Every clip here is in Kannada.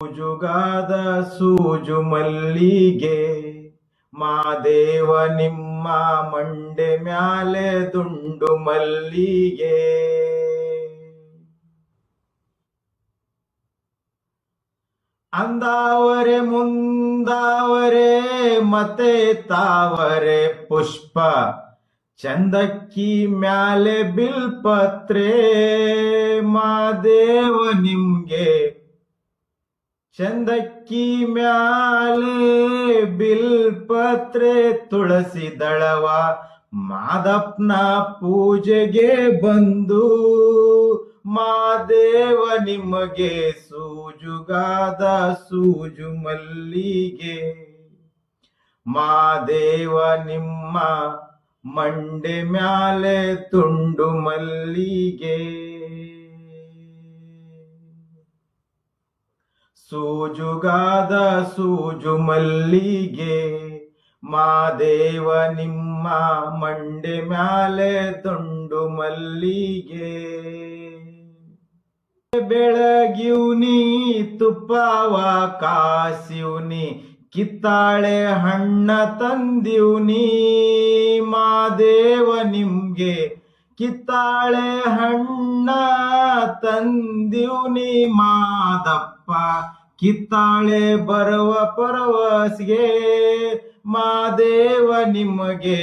ಸೂಜುಗಾದ ಸೂಜು ಮಲ್ಲಿಗೆ ಮಾದೇವ ನಿಮ್ಮ ಮಂಡೆ ಮ್ಯಾಲೆ ದುಂಡು ಮಲ್ಲಿಗೆ. ಅಂದಾವರೆ ಮುಂದಾವರೆ ಮತ್ತೆ ತಾವರೆ ಪುಷ್ಪ ಚಂದಕ್ಕಿ ಮ್ಯಾಲೆ ಬಿಲ್ಪತ್ರೆ ಮಾದೇವ ನಿಮ್ಗೆ. ಚಂದಕ್ಕಿ ಮ್ಯಾಲೆ ಬಿಲ್ಪತ್ರೆ ತುಳಸಿ ದಳವ ಮಾದಪ್ಪನ ಪೂಜೆಗೆ ಬಂದು ಮಾದೇವ ನಿಮಗೆ ಸೂಜುಗಾದ ಸೂಜು ಮಲ್ಲಿಗೆ. ಮಾದೇವ ನಿಮ್ಮ ಮಂಡೆ ಮ್ಯಾಲೆ ತುಂಡು ಮಲ್ಲಿಗೆ. ಸೂಜುಗಾದ ಸೂಜು ಮಲ್ಲಿಗೆ ಮಾದೇವ ನಿಮ್ಮ ಮಂಡೆ ಮ್ಯಾಲೆ ತುಂಡು ಮಲ್ಲಿಗೆ. ಬೆಳಗಿವ್ನಿ ತುಪ್ಪವ ಕಾಸಿವ್ನಿ ಕಿತ್ತಾಳೆ ಹಣ್ಣ ತಂದಿವ್ನಿ ಮಾದೇವ ನಿಮ್ಗೆ. ಕಿತ್ತಾಳೆ ಹಣ್ಣ ತಂದಿವ್ನಿ ಮಾದಪ್ಪ ಕಿತ್ತಾಳೆ ಬರುವ ಪರವಸ್ಗೆ ಮಾದೇವ ನಿಮಗೆ.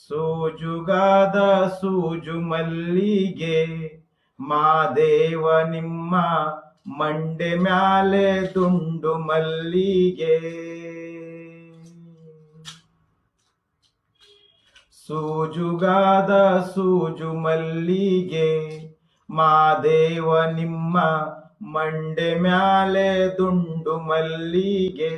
ಸೂಜುಗಾದ ಸೂಜು ಮಲ್ಲಿಗೆ ಮಾದೇವ ನಿಮ್ಮ ಮಂಡೆ ಮ್ಯಾಲೆ ದುಂಡು ಮಲ್ಲಿಗೆ. ಸೂಜುಗಾದ ಸೂಜು ಮಲ್ಲಿಗೆ ಮಾದೇವ ನಿಮ್ಮ ಮಂಡೆ ಮ್ಯಾಲೆ ದುಂಡು ಮಲ್ಲಿಗೆ.